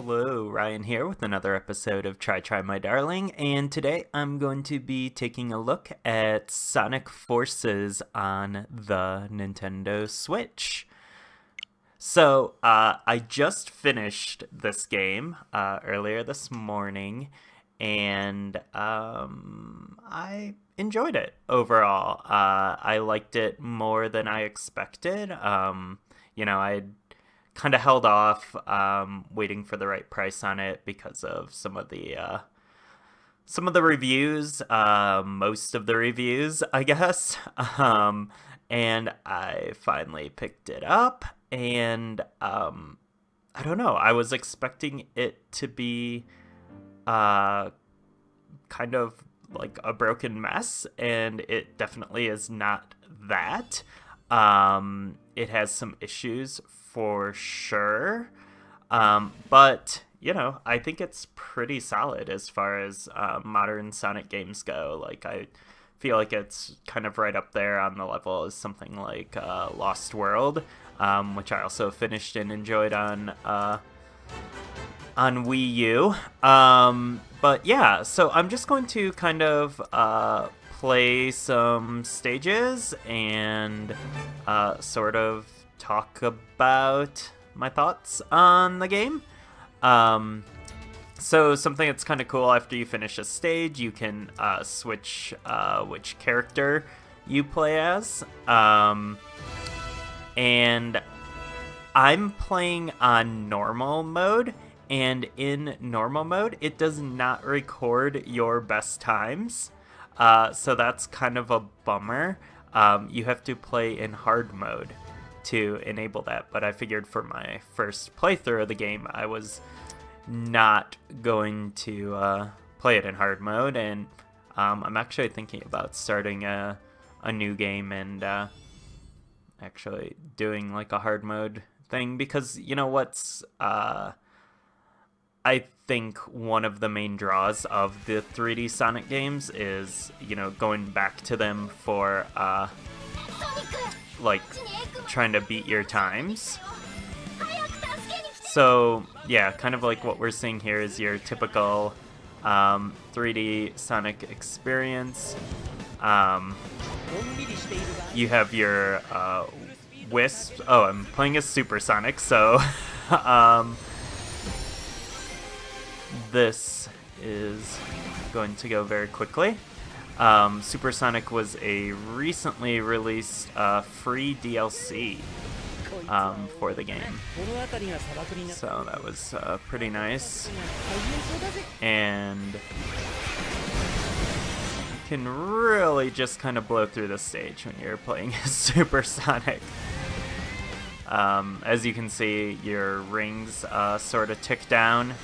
Hello, Ryan here with another episode of Try My Darling, and today I'm going to be taking a look at Sonic Forces on the Nintendo Switch. So, I just finished this game earlier this morning, and I enjoyed it overall. I liked it more than I expected. I kind of held off waiting for the right price on it because of some of the reviews, most of the reviews, I guess. And I finally picked it up, and I don't know. I was expecting it to be kind of like a broken mess, and it definitely is not that. It has some issues for sure, but I think it's pretty solid as far as modern Sonic games go. Like, I feel like it's kind of right up there on the level as something like Lost World, which I also finished and enjoyed on Wii U. But yeah, so I'm just going to kind of play some stages and sort of talk about my thoughts on the game. So something that's kind of cool, after you finish a stage, you can switch which character you play as. And I'm playing on normal mode, and in normal mode, it does not record your best times. So that's kind of a bummer. You have to play in hard mode to enable that, but I figured for my first playthrough of the game, I was not going to play it in hard mode, and I'm actually thinking about starting a new game and actually doing like a hard mode thing, because what's I think one of the main draws of the 3D Sonic games is, going back to them for, like, trying to beat your times. So, yeah, kind of like what we're seeing here is your typical 3D Sonic experience. You have your Wisp. Oh, I'm playing as Super Sonic, so this is going to go very quickly. Super Sonic was a recently released free DLC for the game, so that was pretty nice. And you can really just kind of blow through the stage when you're playing as Super Sonic. As you can see, your rings sort of tick down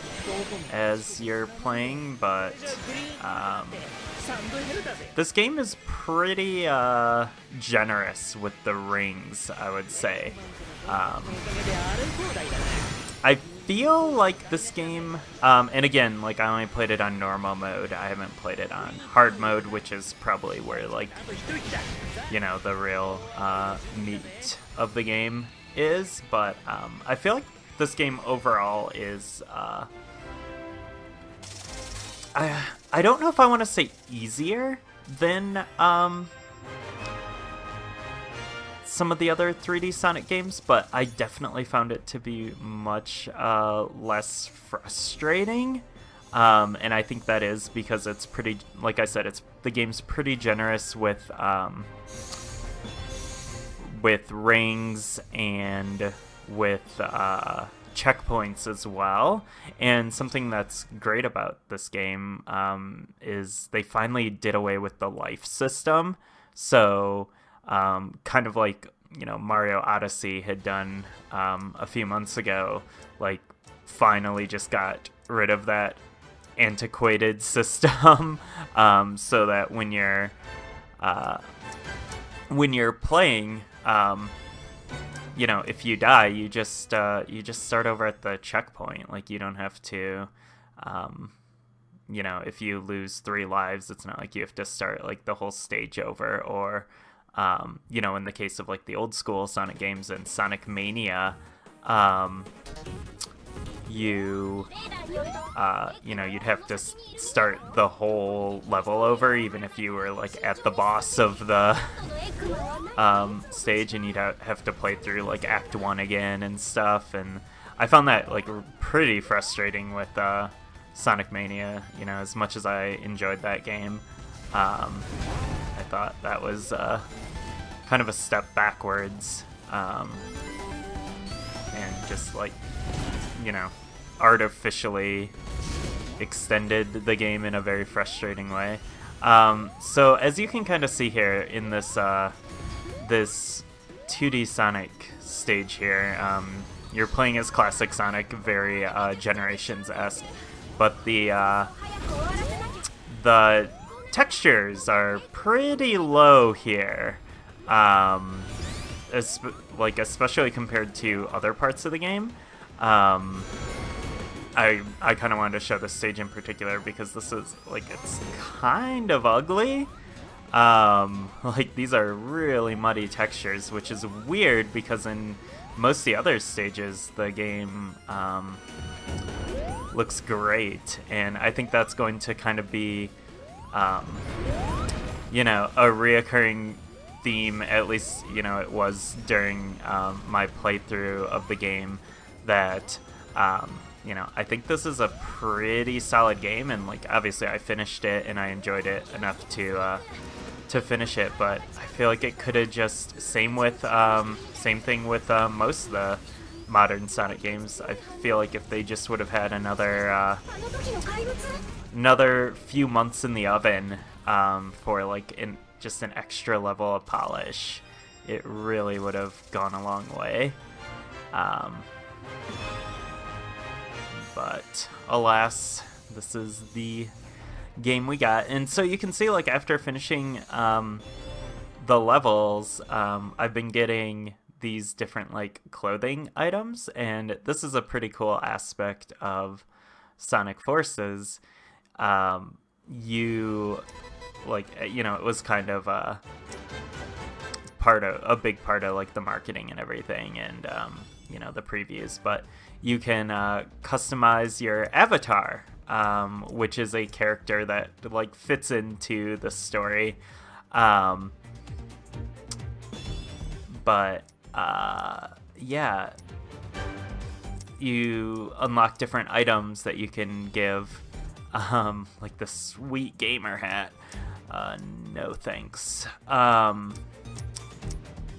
as you're playing, but this game is pretty generous with the rings, I would say. I feel like this game, and again, like, I only played it on normal mode. I haven't played it on hard mode, which is probably where, like, the real meat of the game is, but I feel like this game overall is I don't know if I want to say easier than some of the other 3D Sonic games, but I definitely found it to be much less frustrating. And I think that is because it's pretty, like I said, the game's pretty generous with rings and with checkpoints as well. And something that's great about this game is they finally did away with the life system. So kind of like Mario Odyssey had done a few months ago, like, finally just got rid of that antiquated system, so that when you're playing, if you die, you just start over at the checkpoint. Like, you don't have to, if you lose 3 lives, it's not like you have to start like the whole stage over. Or, in the case of like the old school Sonic games and Sonic Mania, you you'd have to start the whole level over, even if you were like at the boss of the stage, and you'd have to play through like Act 1 again and stuff. And I found that like pretty frustrating with Sonic Mania. As much as I enjoyed that game, I thought that was kind of a step backwards, and just like artificially extended the game in a very frustrating way. So as you can kind of see here in this this 2D Sonic stage here, you're playing as classic Sonic, very Generations-esque, but the textures are pretty low here, especially compared to other parts of the game. I kind of wanted to show this stage in particular because this is it's kind of ugly. These are really muddy textures, which is weird because in most of the other stages the game looks great, and I think that's going to kind of be a reoccurring theme, at least it was during my playthrough of the game, that I think this is a pretty solid game, and obviously I finished it and I enjoyed it enough to finish it, but I feel like it could have just same thing with most of the modern Sonic games. I feel like if they just would have had another few months in the oven for just an extra level of polish, it really would have gone a long way. But alas, this is the game we got. And so you can see, after finishing the levels, I've been getting these different clothing items, and this is a pretty cool aspect of Sonic Forces. It was kind of a big part of the marketing and everything, and the previews, but you can customize your avatar, which is a character that fits into the story, but you unlock different items that you can give, like the sweet gamer hat. No thanks.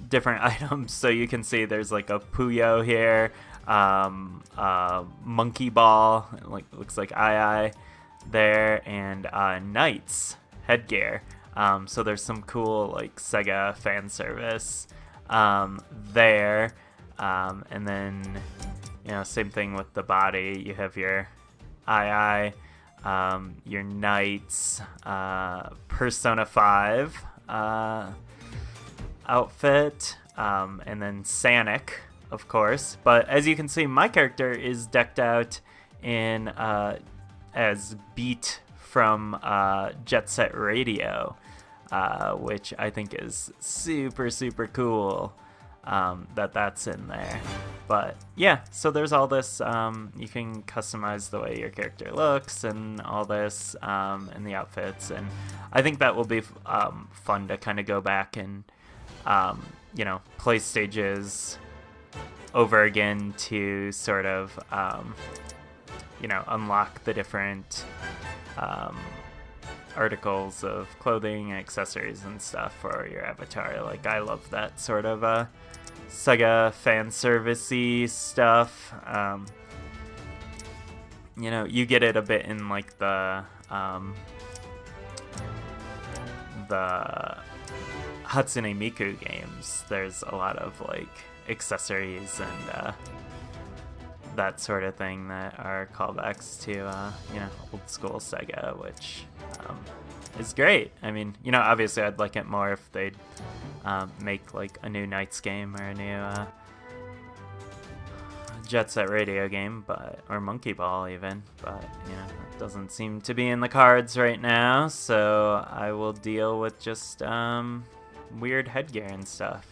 Different items, so you can see there's a Puyo here, monkey ball, looks like Ai there, and Knights headgear. So there's some cool Sega fan service there, and then same thing with the body. You have your Ai, your Knights, Persona 5 outfit, and then Sonic, of course. But as you can see, my character is decked out in as Beat from Jet Set Radio, which I think is super, super cool that's in there. But yeah, so there's all this. You can customize the way your character looks and all this, and the outfits. And I think that will be fun to kind of go back and play stages over again to sort of unlock the different articles of clothing and accessories and stuff for your avatar. I love that sort of Sega fan servicey stuff. You get it a bit in the Hatsune Miku games. There's a lot of accessories and that sort of thing that are callbacks to old school Sega, which is great. I mean, obviously I'd like it more if they'd make a new Knights game or a new Jet Set Radio game, or Monkey Ball even, but it doesn't seem to be in the cards right now, so I will deal with just weird headgear and stuff.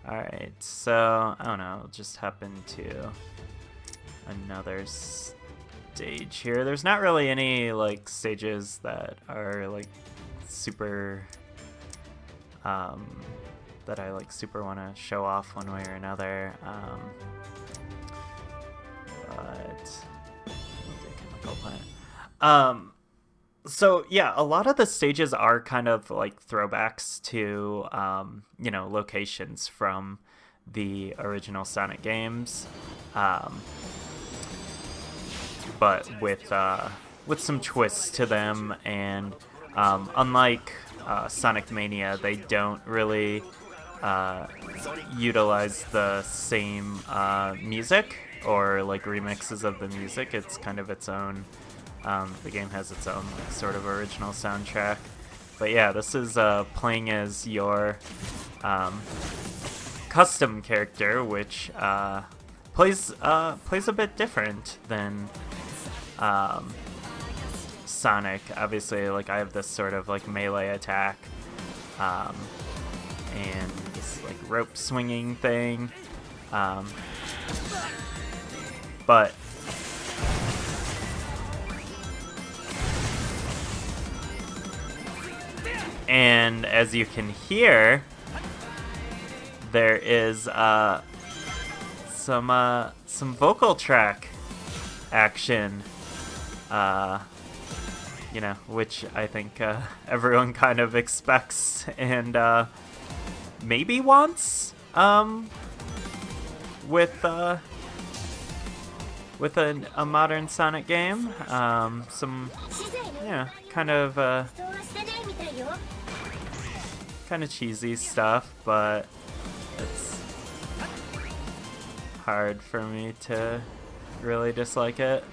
Alright, so I don't know, I'll just hop into another stage here. There's not really any like stages that are like super that I like super want to show off one way or another. But chemical plant. So yeah, a lot of the stages are kind of like throwbacks to you know, locations from the original Sonic games, but with some twists to them, and unlike Sonic Mania, they don't really utilize the same music or like remixes of the music. It's kind of its own. The game has its own like, sort of original soundtrack. But yeah, this is playing as your custom character, which plays a bit different than Sonic. Obviously, like I have this sort of like melee attack, and this like rope swinging thing, but and as you can hear, there is some vocal track action, you know, which I think everyone kind of expects and maybe wants with a modern Sonic game. Some, yeah, kind of cheesy stuff, but it's hard for me to really dislike it.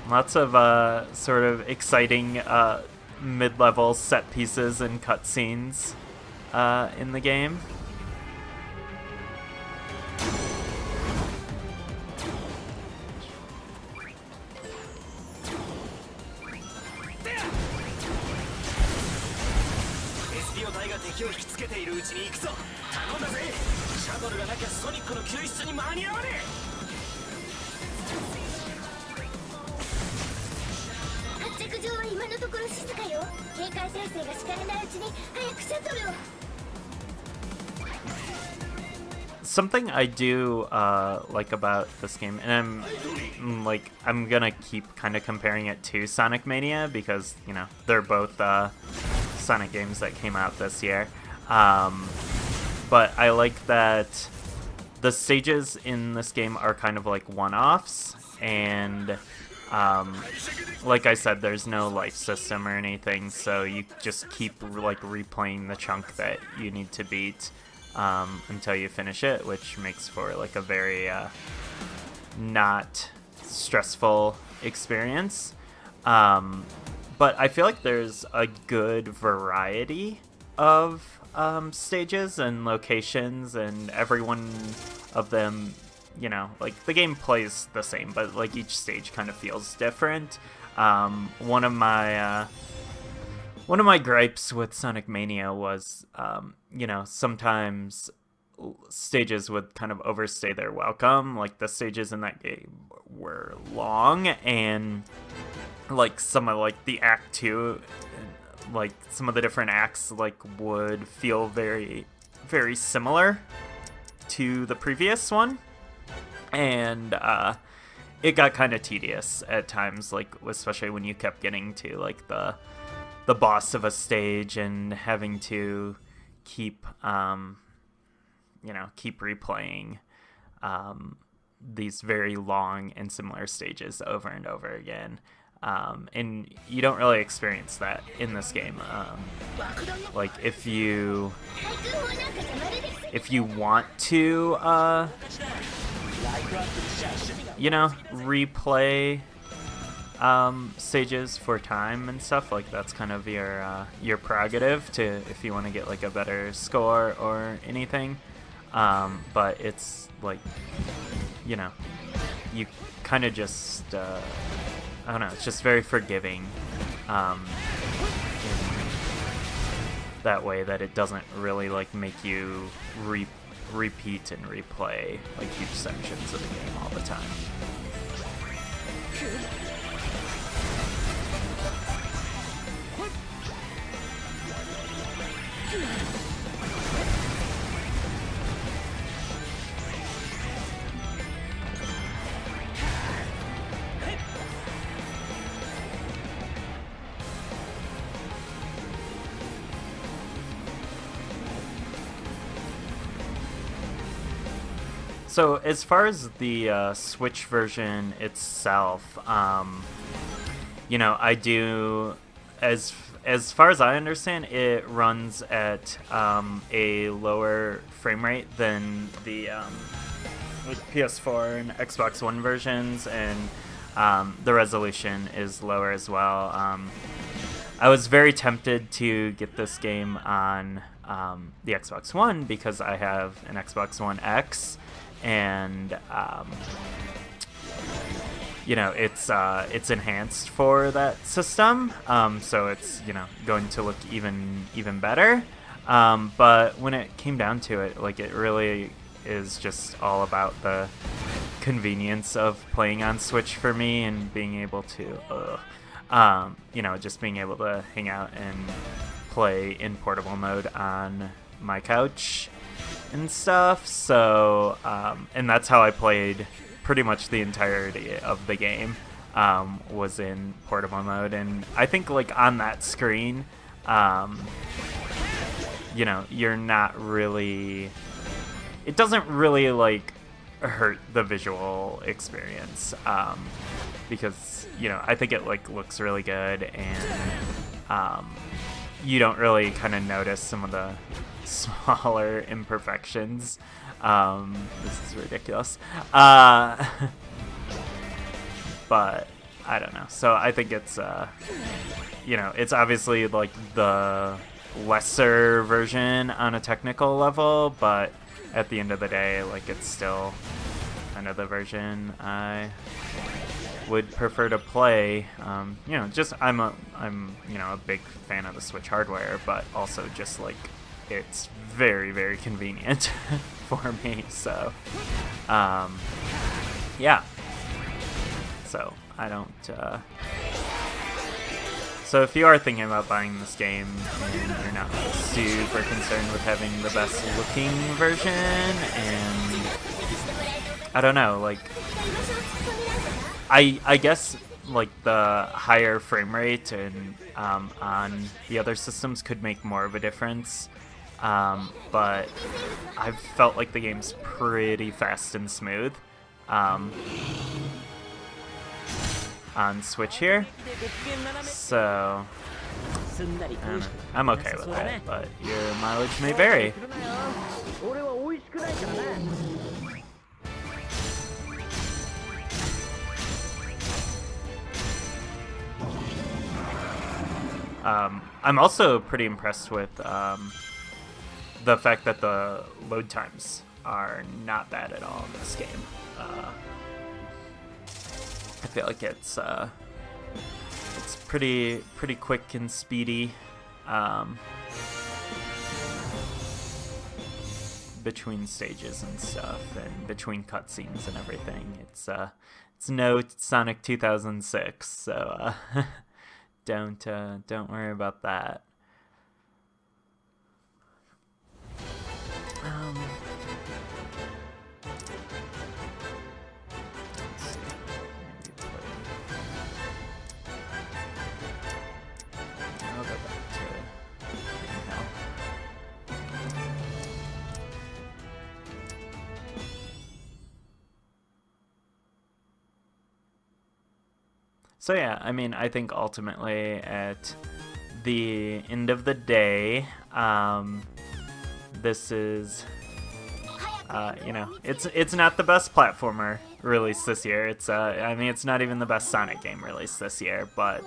Lots of sort of exciting mid-level set pieces and cutscenes in the game. Something I do like about this game, and I'm gonna keep kind of comparing it to Sonic Mania because, you know, they're both Sonic games that came out this year. But I like that the stages in this game are kind of like one-offs, and like I said, there's no life system or anything, so you just keep like replaying the chunk that you need to beat until you finish it, which makes for like a very not stressful experience. But I feel like there's a good variety of stages and locations, and every one of them, you know, like the game plays the same, but like each stage kind of feels different. One of my gripes with Sonic Mania was, you know, sometimes stages would kind of overstay their welcome. Like the stages in that game were long, and like some of like the Act 2, like some of the different acts like would feel very, very similar to the previous one, and it got kind of tedious at times, like especially when you kept getting to like the boss of a stage and having to keep you know, keep replaying these very long and similar stages over and over again. And you don't really experience that in this game. Like if you want to, you know, replay stages for time and stuff, like that's kind of your prerogative to, if you want to get like a better score or anything. But it's like, you know, you kind of just I don't know, it's just very forgiving in that way that it doesn't really like make you repeat and replay like huge sections of the game all the time. So as far as the Switch version itself, you know, I do, as far as I understand, it runs at a lower frame rate than the PS4 and Xbox One versions, and the resolution is lower as well. I was very tempted to get this game on the Xbox One because I have an Xbox One X. And you know, it's enhanced for that system, so it's, you know, going to look even better. But when it came down to it, like, it really is just all about the convenience of playing on Switch for me and being able to, you know, just being able to hang out and play in portable mode on my couch and stuff. So and that's how I played pretty much the entirety of the game, was in portable mode. And I think, like, on that screen, you know, you're not really, it doesn't really like hurt the visual experience, because, you know, I think it like looks really good, and you don't really kind of notice some of the smaller imperfections. This is ridiculous. But I don't know. So I think it's, you know, it's obviously like the lesser version on a technical level, but at the end of the day, like, it's still kind of the version I would prefer to play. You know, just I'm you know, a big fan of the Switch hardware, but also just like, it's very, very convenient for me. So yeah, so I don't so if you are thinking about buying this game and you're not super concerned with having the best looking version, and I don't know, like, I guess like the higher frame rate and on the other systems could make more of a difference, but I've felt like the game's pretty fast and smooth on Switch here, so I don't know. I'm okay with that, but your mileage may vary. I'm also pretty impressed with the fact that the load times are not bad at all in this game. I feel like it's pretty quick and speedy between stages and stuff, and between cutscenes and everything. It's no Sonic 2006, so don't worry about that. So yeah, I mean, I think ultimately at the end of the day, this is, you know, it's not the best platformer released this year. It's I mean, it's not even the best Sonic game released this year, but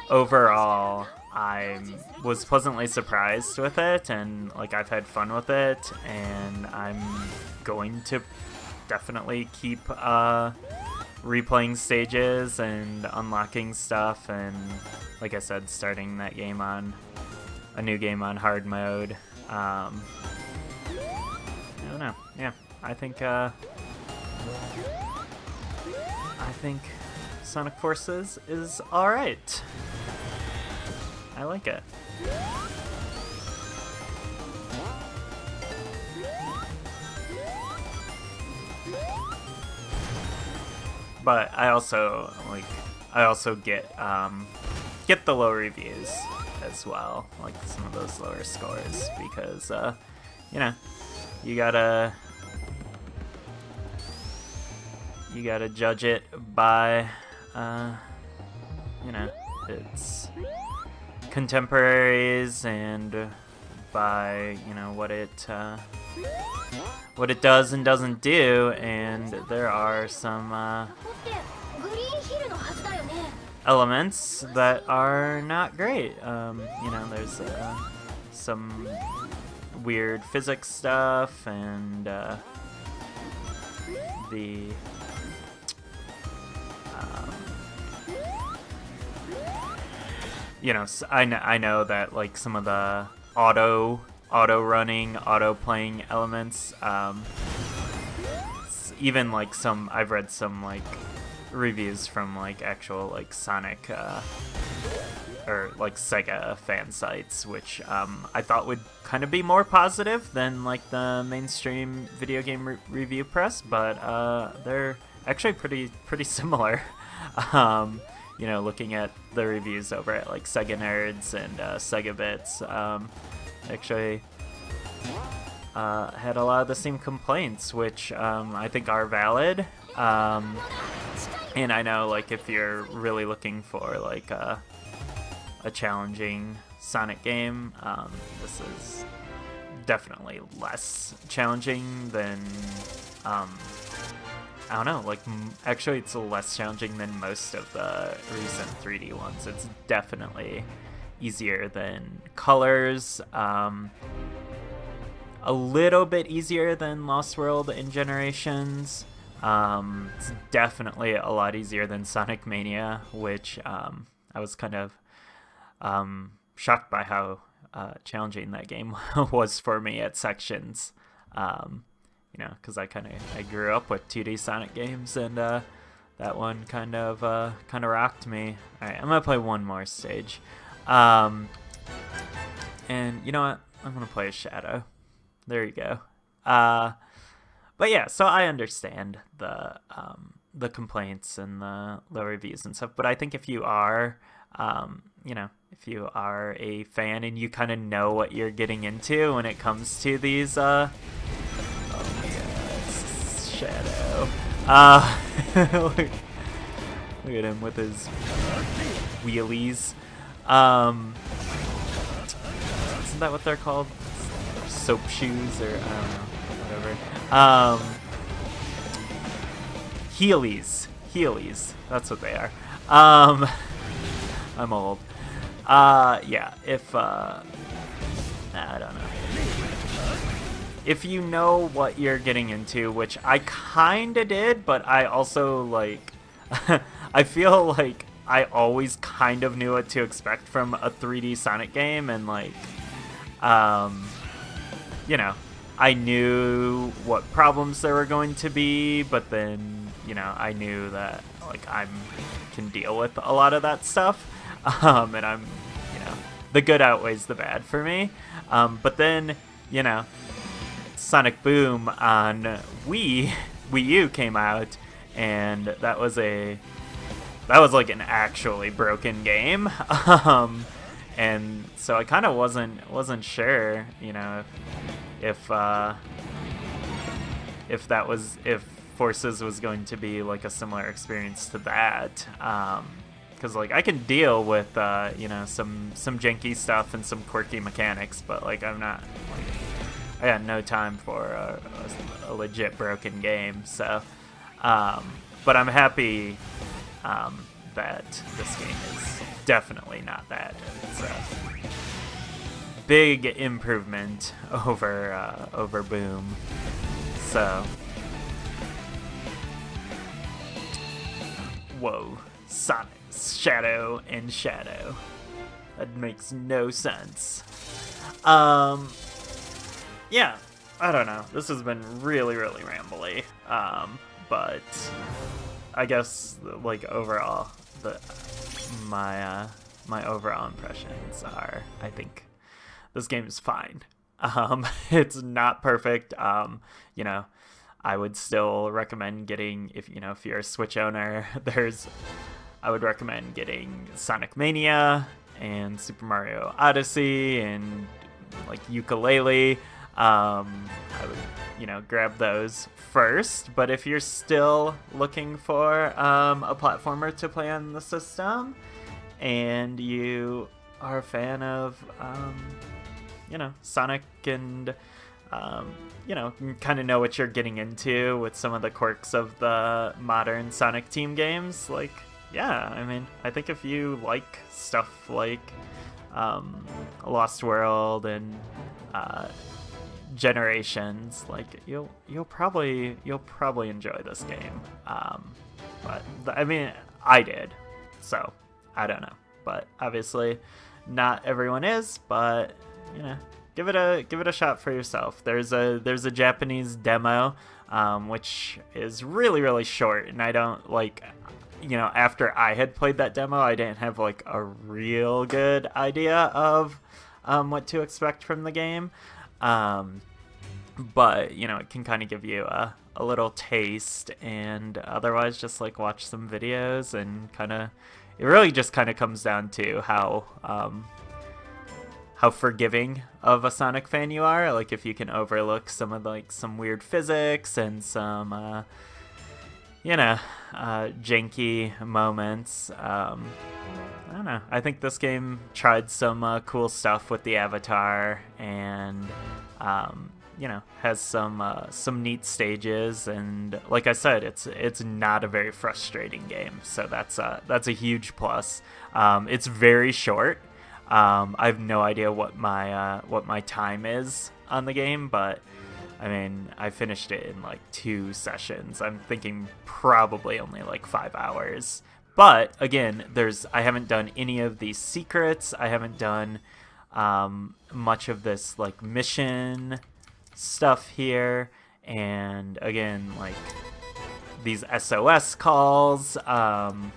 overall, I was pleasantly surprised with it, and like, I've had fun with it, and I'm going to definitely keep replaying stages and unlocking stuff, and like I said, starting that game on a new game on hard mode. I don't know. Yeah, I think Sonic Forces is all right. I like it. But I also get the low reviews as well, like some of those lower scores, because you know, you gotta judge it by you know, its contemporaries and by, you know, what it does and doesn't do, and there are some elements that are not great. You know, there's some weird physics stuff, and you know, I know that like some of the auto running, auto playing elements, even like I've read some like reviews from like actual like Sonic or like Sega fan sites, which I thought would kind of be more positive than like the mainstream video game review press, but they're actually pretty similar. You know, looking at the reviews over at like Sega Nerds and Sega Bits, actually had a lot of the same complaints, which I think are valid. And I know, like, if you're really looking for like a challenging Sonic game, this is definitely less challenging than I don't know, like, actually it's less challenging than most of the recent 3D ones. It's definitely easier than Colors, a little bit easier than Lost World and Generations. It's definitely a lot easier than Sonic Mania, which I was kind of shocked by how challenging that game was for me at sections. You know, because I grew up with 2D Sonic games, and that one kind of rocked me. All right, I'm gonna play one more stage, and you know what? I'm gonna play a Shadow. There you go. But yeah, so I understand the complaints and the reviews and stuff. But I think if you are, you know, if you are a fan and you kind of know what you're getting into when it comes to these, Shadow. Look at him with his wheelies. Isn't that what they're called? Soap shoes, or I don't know, whatever. Heelys. That's what they are. I'm old. Yeah. If I don't know. If you know what you're getting into, which I kinda did, but I also, like, I feel like I always kind of knew what to expect from a 3D Sonic game, and, like, you know, I knew what problems there were going to be, but then, you know, I knew that, like, I can deal with a lot of that stuff, and I'm, you know, the good outweighs the bad for me, but then, you know, Sonic Boom on Wii U came out, and that was like an actually broken game, and so I kind of wasn't sure, you know, if Forces was going to be like a similar experience to that, because like I can deal with you know, some janky stuff and some quirky mechanics, but like I'm not, like, I got no time for a legit broken game, so but I'm happy that this game is definitely not that. It's a big improvement over Boom. So whoa, Sonic, Shadow and Shadow. That makes no sense. Yeah, I don't know. This has been really, really rambly. But I guess like overall, my overall impressions are, I think this game is fine. It's not perfect. You know, I would still recommend getting, if you're a Switch owner, I would recommend getting Sonic Mania and Super Mario Odyssey and like Ukulele. I would, grab those first. But if you're still looking for a platformer to play on the system, and you are a fan of, Sonic, and you kind of know what you're getting into with some of the quirks of the modern Sonic Team games, like, yeah, I mean, I think if you like stuff like Lost World and Generations, like, you'll probably enjoy this game. But I mean, I did, so I don't know. But obviously, not everyone is. But give it a shot for yourself. There's a Japanese demo, which is really, really short, and I don't like. After I had played that demo, I didn't have like a real good idea of what to expect from the game. But it can kind of give you a little taste, and otherwise just like watch some videos, and it really just kind of comes down to how forgiving of a Sonic fan you are. Like, if you can overlook some of some weird physics and some janky moments. I don't know. I think this game tried some cool stuff with the avatar, and has some neat stages, and like I said, it's not a very frustrating game, so that's a huge plus. It's very short. I have no idea what my time is on the game, but I mean, I finished it in like 2 sessions. I'm thinking probably only like 5 hours. But again, I haven't done any of these secrets. I haven't done much of this like mission stuff here. And again, like these SOS calls. And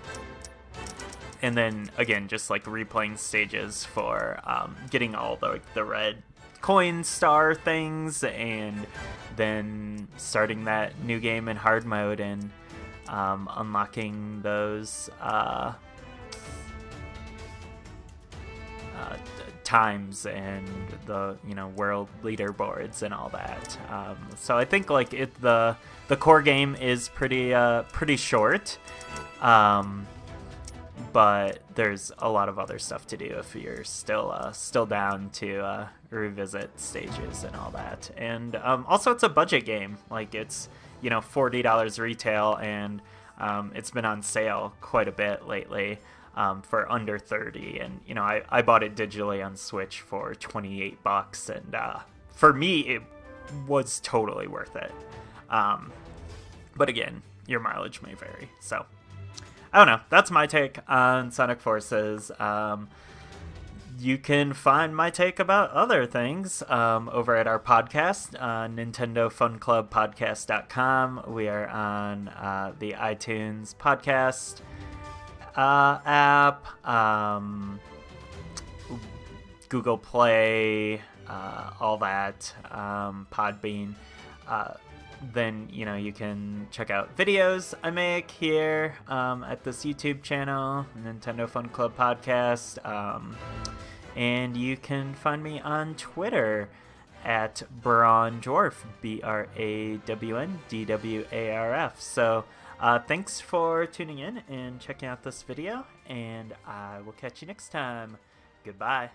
then again, just like replaying stages for getting all the red coin star things, and then starting that new game in hard mode, and unlocking those times and the world leaderboards and all that. So I think like the core game is pretty short, but there's a lot of other stuff to do if you're still down to revisit stages and all that. And also, it's a budget game. Like, it's $40 retail, and it's been on sale quite a bit lately for under $30. And I bought it digitally on Switch for $28, and for me it was totally worth it. But again, your mileage may vary, so I don't know. That's my take on Sonic Forces. You can find my take about other things over at our podcast, NintendoFunClubPodcast.com. We are on the iTunes podcast app, Google Play, all that, Podbean. Then you can check out videos I make here at this YouTube channel, Nintendo Fun Club Podcast, and you can find me on Twitter at Brawn Dwarf, BrawnDwarf. So thanks for tuning in and checking out this video, and I will catch you next time. Goodbye.